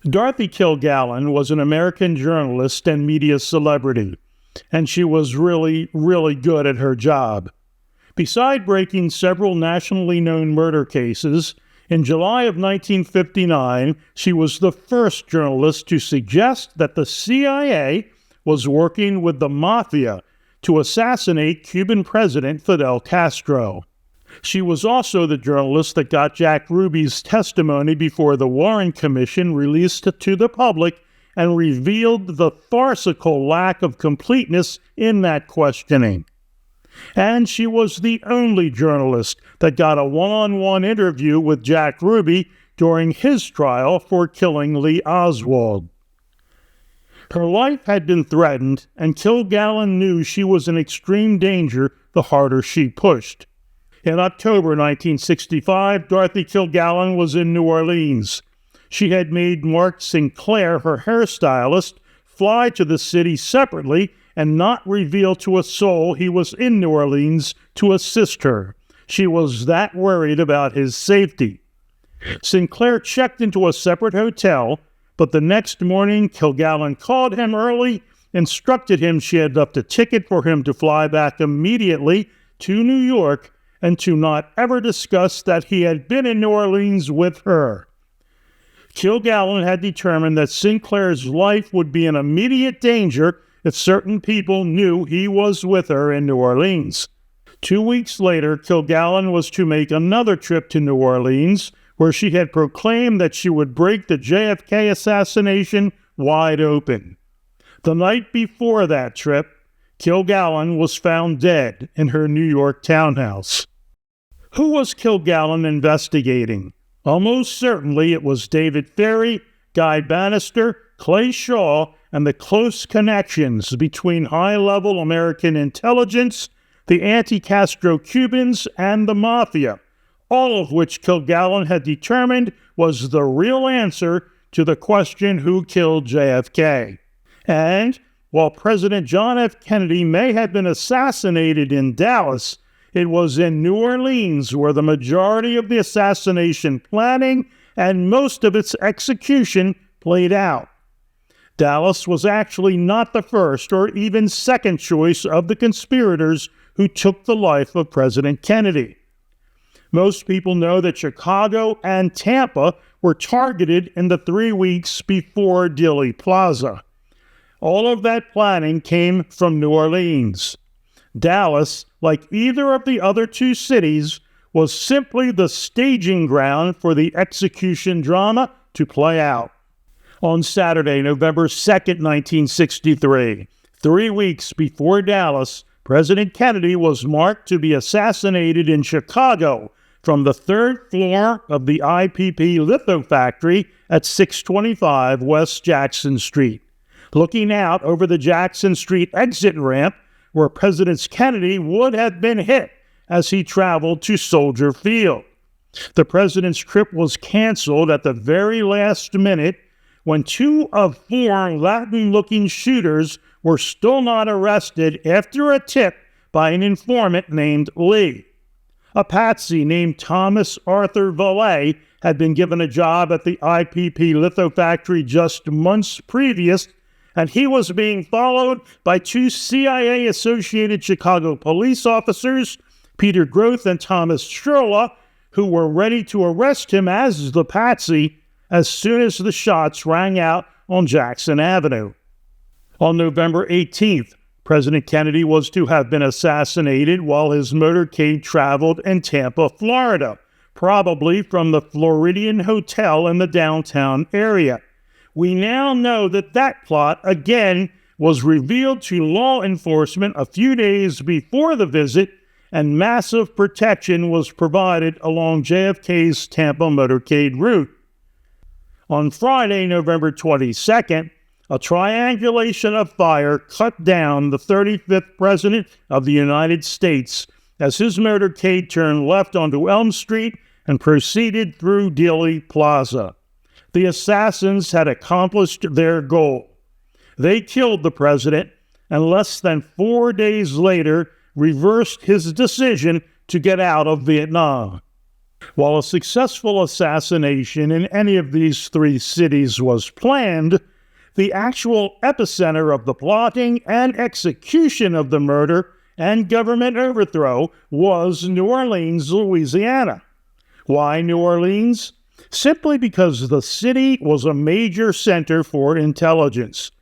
Dorothy Kilgallen was an American journalist and media celebrity, and she was really, really good at her job. Beside breaking several nationally known murder cases, in July of 1959, she was the first journalist to suggest that the CIA was working with the Mafia to assassinate Cuban President Fidel Castro. She was also the journalist that got Jack Ruby's testimony before the Warren Commission released it to the public and revealed the farcical lack of completeness in that questioning. And she was the only journalist that got a one-on-one interview with Jack Ruby during his trial for killing Lee Oswald. Her life had been threatened, and Kilgallen knew she was in extreme danger the harder she pushed. In October 1965, Dorothy Kilgallen was in New Orleans. She had made Mark Sinclair, her hairstylist, fly to the city separately and not reveal to a soul he was in New Orleans to assist her. She was that worried about his safety. Sinclair checked into a separate hotel, but the next morning Kilgallen called him early, instructed him she had left a ticket for him to fly back immediately to New York and to not ever discuss that he had been in New Orleans with her. Kilgallen had determined that Sinclair's life would be in immediate danger if certain people knew he was with her in New Orleans. 2 weeks later, Kilgallen was to make another trip to New Orleans, where she had proclaimed that she would break the JFK assassination wide open. The night before that trip, Kilgallen was found dead in her New York townhouse. Who was Kilgallen investigating? Almost certainly it was David Ferrie, Guy Bannister, Clay Shaw, and the close connections between high-level American intelligence, the anti-Castro Cubans, and the Mafia, all of which Kilgallen had determined was the real answer to the question who killed JFK. And while President John F. Kennedy may have been assassinated in Dallas, it was in New Orleans where the majority of the assassination planning and most of its execution played out. Dallas was actually not the first or even second choice of the conspirators who took the life of President Kennedy. Most people know that Chicago and Tampa were targeted in the 3 weeks before Dealey Plaza. All of that planning came from New Orleans. Dallas, like either of the other two cities, was simply the staging ground for the execution drama to play out. On Saturday, November 2nd, 1963, 3 weeks before Dallas, President Kennedy was marked to be assassinated in Chicago from the third floor of the IPP litho factory at 625 West Jackson Street. Looking out over the Jackson Street exit ramp, where President Kennedy would have been hit as he traveled to Soldier Field. The president's trip was canceled at the very last minute when 2 of 4 Latin-looking shooters were still not arrested after a tip by an informant named Lee. A patsy named Thomas Arthur Valet had been given a job at the IPP litho factory just months previous, and he was being followed by 2 CIA-associated Chicago police officers, Peter Groth and Thomas Sherla, who were ready to arrest him as the patsy as soon as the shots rang out on Jackson Avenue. On November 18th, President Kennedy was to have been assassinated while his motorcade traveled in Tampa, Florida, probably from the Floridian Hotel in the downtown area. We now know that that plot, again, was revealed to law enforcement a few days before the visit, and massive protection was provided along JFK's Tampa motorcade route. On Friday, November 22nd, a triangulation of fire cut down the 35th President of the United States as his motorcade turned left onto Elm Street and proceeded through Dealey Plaza. The assassins had accomplished their goal. They killed the president and less than 4 days later reversed his decision to get out of Vietnam. While a successful assassination in any of these three cities was planned, the actual epicenter of the plotting and execution of the murder and government overthrow was New Orleans, Louisiana. Why New Orleans? Simply because the city was a major center for intelligence.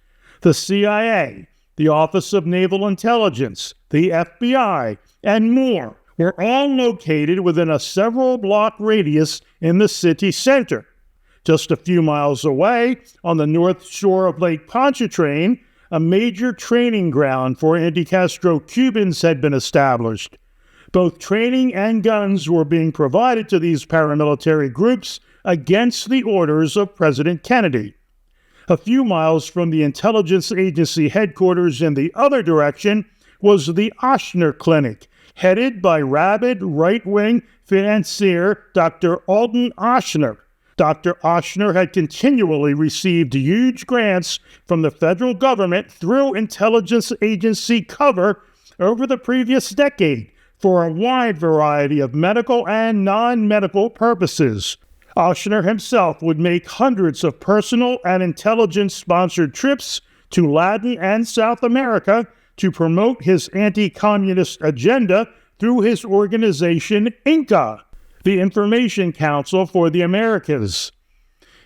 The CIA, the Office of Naval Intelligence, the FBI, and more were all located within a several-block radius in the city center. Just a few miles away, on the north shore of Lake Pontchartrain, a major training ground for anti-Castro Cubans had been established. Both training and guns were being provided to these paramilitary groups against the orders of President Kennedy. A few miles from the intelligence agency headquarters in the other direction was the Ochsner Clinic, headed by rabid right-wing financier Dr. Alden Ochsner. Dr. Ochsner had continually received huge grants from the federal government through intelligence agency cover over the previous decade for a wide variety of medical and non-medical purposes. Ochsner himself would make hundreds of personal and intelligence-sponsored trips to Latin and South America to promote his anti-communist agenda through his organization INCA, the Information Council for the Americas.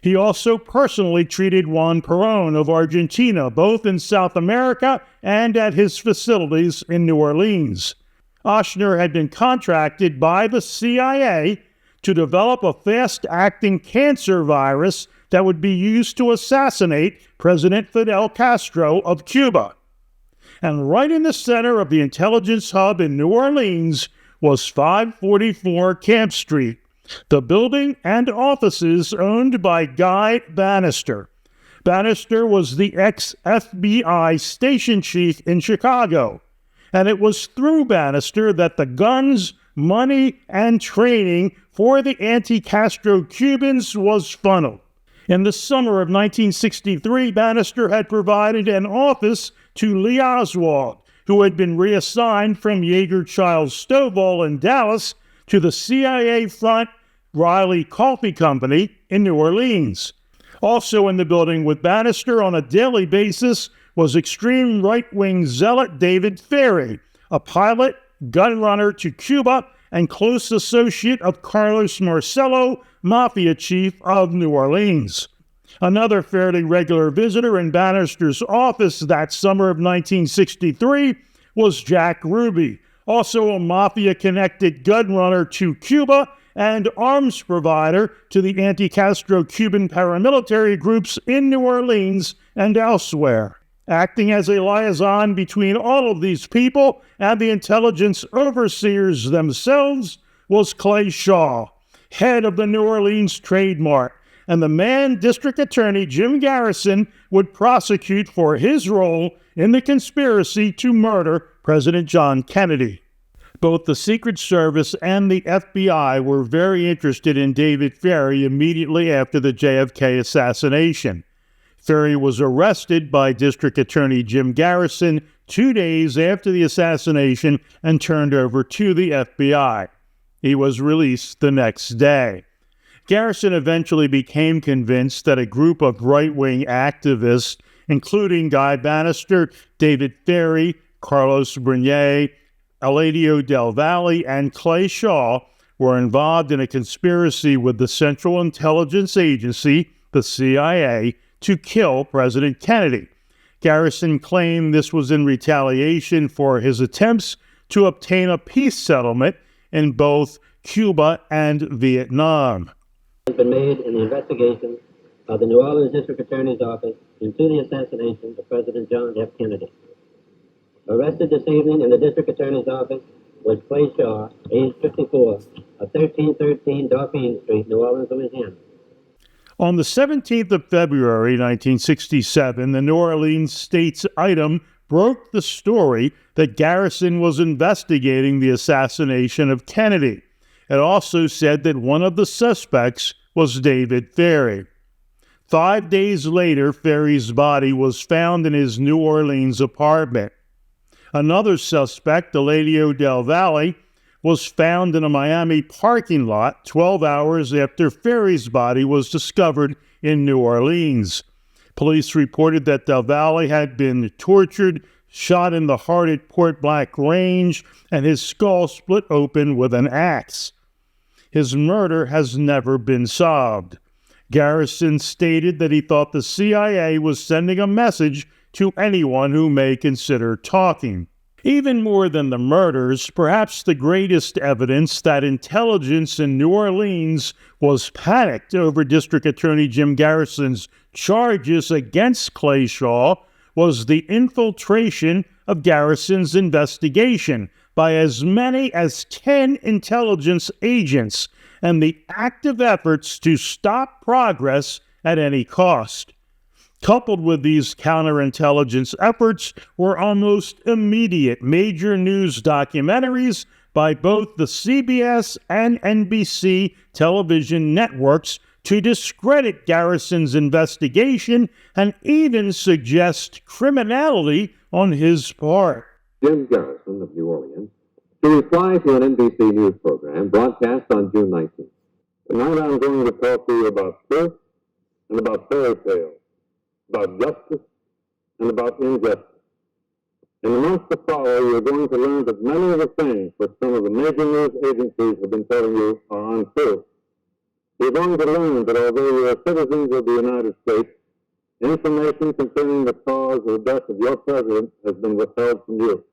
He also personally treated Juan Perón of Argentina, both in South America and at his facilities in New Orleans. Ochsner had been contracted by the CIA to develop a fast-acting cancer virus that would be used to assassinate President Fidel Castro of Cuba. And right in the center of the intelligence hub in New Orleans was 544 Camp Street, the building and offices owned by Guy Bannister. Bannister was the ex-FBI station chief in Chicago, and it was through Bannister that the guns, money, and training for the anti-Castro Cubans was funneled. In the summer of 1963, Bannister had provided an office to Lee Oswald, who had been reassigned from Jaeger-Child-Stovall in Dallas to the CIA front Riley Coffee Company in New Orleans. Also in the building with Bannister on a daily basis was extreme right-wing zealot David Ferry, a pilot, gun runner to Cuba, and close associate of Carlos Marcello, mafia chief of New Orleans. Another fairly regular visitor in Bannister's office that summer of 1963 was Jack Ruby, also a mafia-connected gun runner to Cuba and arms provider to the anti-Castro Cuban paramilitary groups in New Orleans and elsewhere. Acting as a liaison between all of these people and the intelligence overseers themselves was Clay Shaw, head of the New Orleans trademark, and the man District Attorney Jim Garrison would prosecute for his role in the conspiracy to murder President John Kennedy. Both the Secret Service and the FBI were very interested in David Ferry immediately after the JFK assassination. Ferry was arrested by District Attorney Jim Garrison 2 days after the assassination and turned over to the FBI. He was released the next day. Garrison eventually became convinced that a group of right-wing activists, including Guy Bannister, David Ferry, Carlos Brunier, Eladio Del Valle, and Clay Shaw, were involved in a conspiracy with the Central Intelligence Agency, the CIA, to kill President Kennedy. Garrison claimed this was in retaliation for his attempts to obtain a peace settlement in both Cuba and Vietnam. Has been made in the investigation of the New Orleans District Attorney's Office into the assassination of President John F. Kennedy. Arrested this evening in the District Attorney's Office was Clay Shaw, age 54, of 1313 Dauphine Street, New Orleans, Louisiana. On the 17th of February, 1967, the New Orleans State's Item broke the story that Garrison was investigating the assassination of Kennedy. It also said that one of the suspects was David Ferry. 5 days later, Ferry's body was found in his New Orleans apartment. Another suspect, Eladio Del Valle, was found in a Miami parking lot 12 hours after Ferry's body was discovered in New Orleans. Police reported that Del Valle had been tortured, shot in the heart at Point Blank Range, and his skull split open with an axe. His murder has never been solved. Garrison stated that he thought the CIA was sending a message to anyone who may consider talking. Even more than the murders, perhaps the greatest evidence that intelligence in New Orleans was panicked over District Attorney Jim Garrison's charges against Clay Shaw was the infiltration of Garrison's investigation by as many as 10 intelligence agents and the active efforts to stop progress at any cost. Coupled with these counterintelligence efforts were almost immediate major news documentaries by both the CBS and NBC television networks to discredit Garrison's investigation and even suggest criminality on his part. Jim Garrison of New Orleans to reply to an NBC News program broadcast on June 19th. Tonight I'm going to talk to you about truth and about fairy tales, about justice and about injustice. In the months to follow, you're going to learn that many of the things that some of the major news agencies have been telling you are untrue. You're going to learn that although you are citizens of the United States, information concerning the cause of the death of your president has been withheld from you.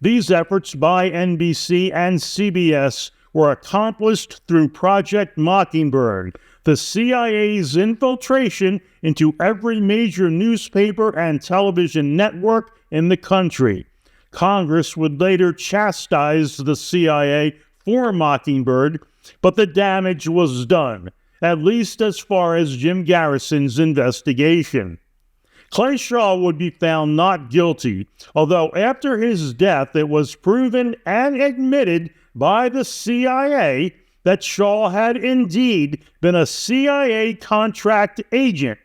These efforts by NBC and CBS were accomplished through Project Mockingbird, the CIA's infiltration into every major newspaper and television network in the country. Congress would later chastise the CIA for Mockingbird, but the damage was done, at least as far as Jim Garrison's investigation. Clay Shaw would be found not guilty, although after his death it was proven and admitted by the CIA that Shaw had indeed been a CIA contract agent,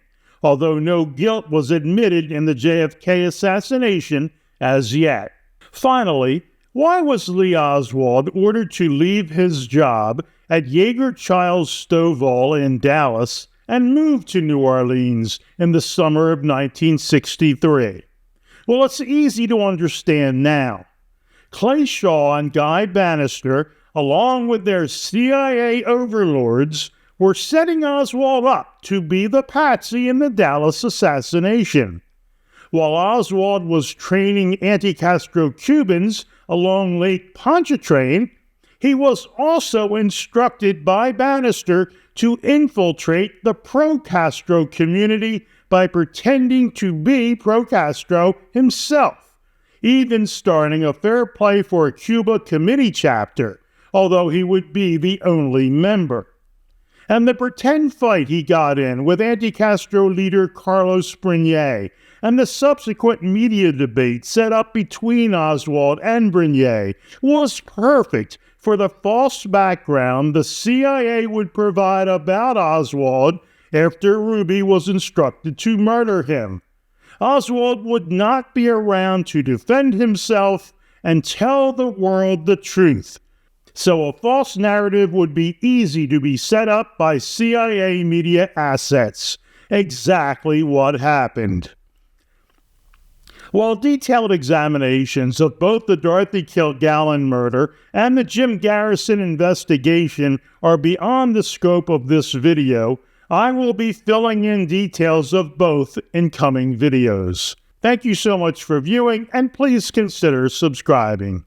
although no guilt was admitted in the JFK assassination as yet. Finally, why was Lee Oswald ordered to leave his job at Yeager Childs Stovall in Dallas and move to New Orleans in the summer of 1963? Well, it's easy to understand now. Clay Shaw and Guy Bannister, along with their CIA overlords, were setting Oswald up to be the patsy in the Dallas assassination. While Oswald was training anti-Castro Cubans along Lake Pontchartrain, he was also instructed by Bannister to infiltrate the pro-Castro community by pretending to be pro-Castro himself, even starting a Fair Play for Cuba committee chapter, although he would be the only member. And the pretend fight he got in with anti-Castro leader Carlos Brigne and the subsequent media debate set up between Oswald and Brigne was perfect for the false background the CIA would provide about Oswald after Ruby was instructed to murder him. Oswald would not be around to defend himself and tell the world the truth. So a false narrative would be easy to be set up by CIA media assets. Exactly what happened. While detailed examinations of both the Dorothy Kilgallen murder and the Jim Garrison investigation are beyond the scope of this video, I will be filling in details of both in coming videos. Thank you so much for viewing, and please consider subscribing.